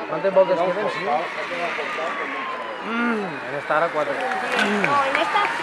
¿Cuántas voltes queden? Sí. En esta ara 4. No, en esta sí.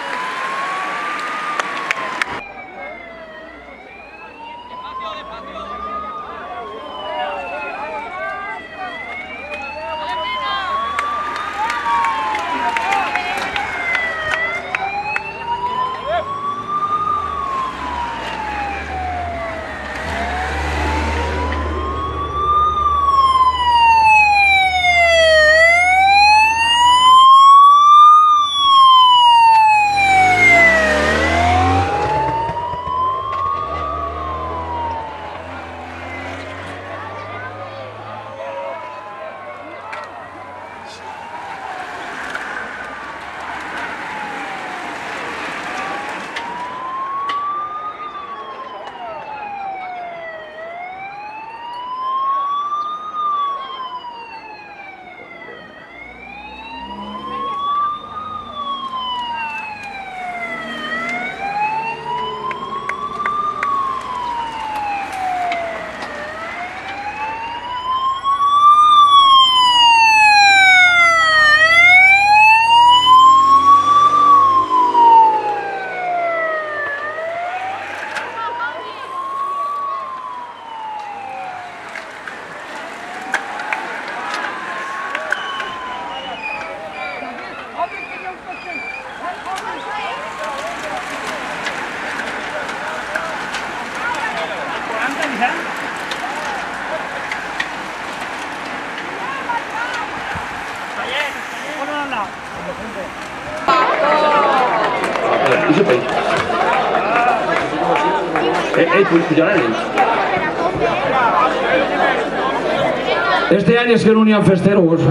Este any és que no n'hi ha festeros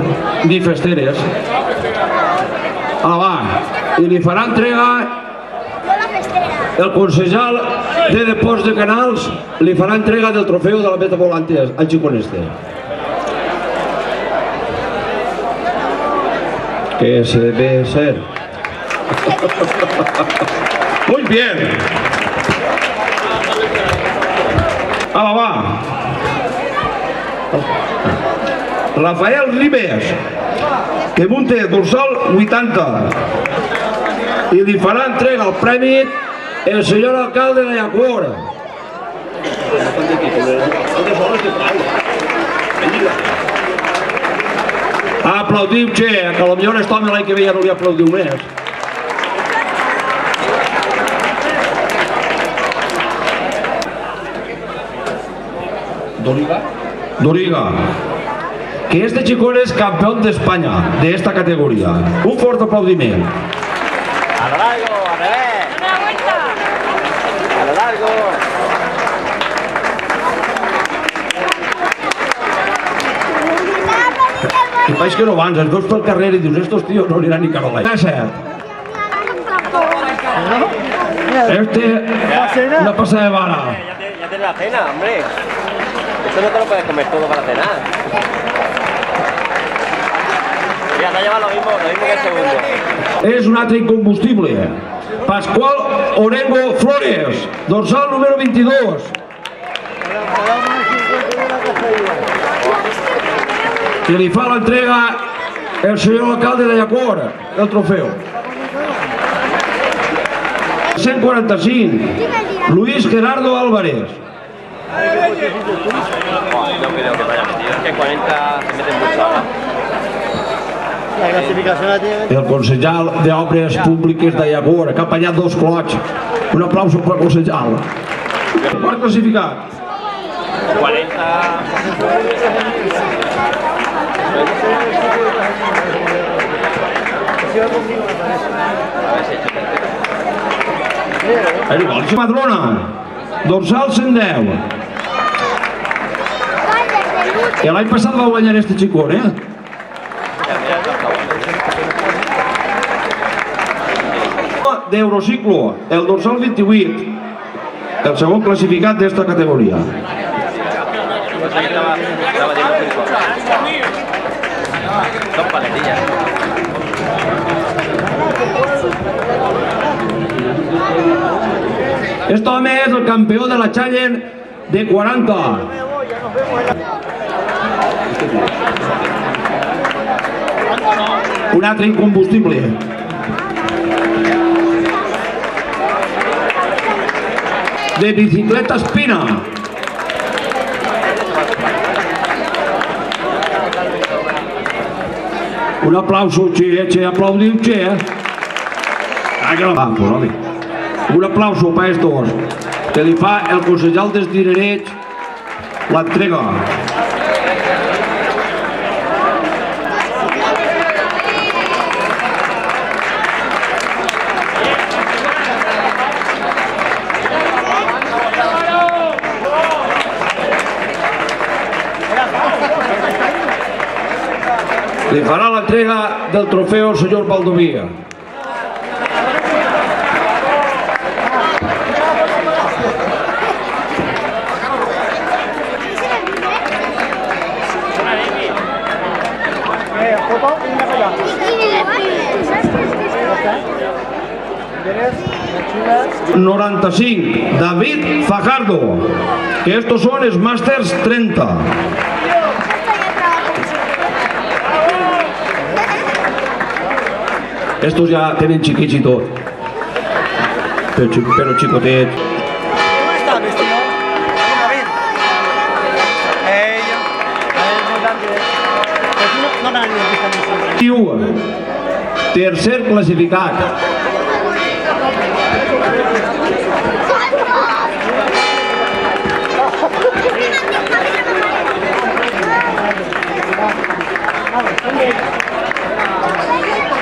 ni festeres. Va, i li farà entrega el concejal de Deports de Canals, li farà entrega del trofeu de la Beta Volante al xicón este. Que se ve ser. Muy bien. Va. Rafael Ribes, que munta dorsal 80, i li farà entrega el premi el senyor alcalde de Llacor. Aplaudim, che, que potser aquest home l'any que ve ja no li aplaudiu més. Doriga, que este chico es campeón de España de esta categoría. Un fuerte aplaudimiento. A lo largo, a revés. A lo largo. I faig que no abans, els veus pel carrer i dius, estos tíos no aniran ni carola. Este una pasada de vara. Ya tienes la cena, hombre. Esto no te lo puedes comer todo para cenar. Ya te ha llevado lo mismo que el segundo. És un altre incombustible. Pascual Orengo Flores, dorsal número 22. Que li fa l'entrega el senyor alcalde de Llacor, el trofeu. 145, Luis Gerardo Álvarez. No creo que vaya metido, es que 40 se meten mucho ahora. La clasificació la tiene. el concejal d'Obres Públiques de Llagora, que ha apanyat 2 clots. Un aplauso per concejal. Quart classificat. 40. Madrona, dorsal 110. L'any passat va guanyar este xicón, d'Eurociclo, el dorsal 28, el segon classificat d'esta categoria. Son paletillas. Este home és el campió de la Challenge de 40. Un altre incombustible. De bicicleta espina. Un aplauso, che, aplaudiu, che. Un aplauso para estos, que li fa el concejal dels dinerets l'entrega. Li farà l'entrega del trofeu al senyor Valdovia. ...95, David Fajardo, que estos son els Masters 30. Estos ja tenen xiquits i tot, però xicotets. ¿Cómo está, vestido? Tercer classificat.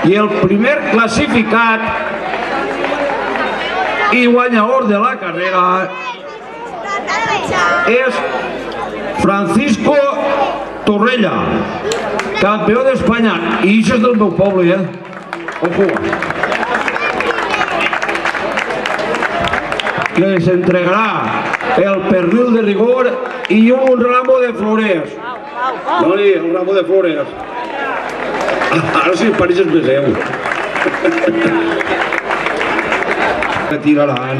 I el primer classificat i guanyador de la carrera és Francisco Torrella, campió d'Espanya. I això és del meu poble, Ojo. Que s'entregarà el pernil de rigor i un ramo de flores. Doni, un ramo de flores. Ara sí, París és més eu. Que tiraran.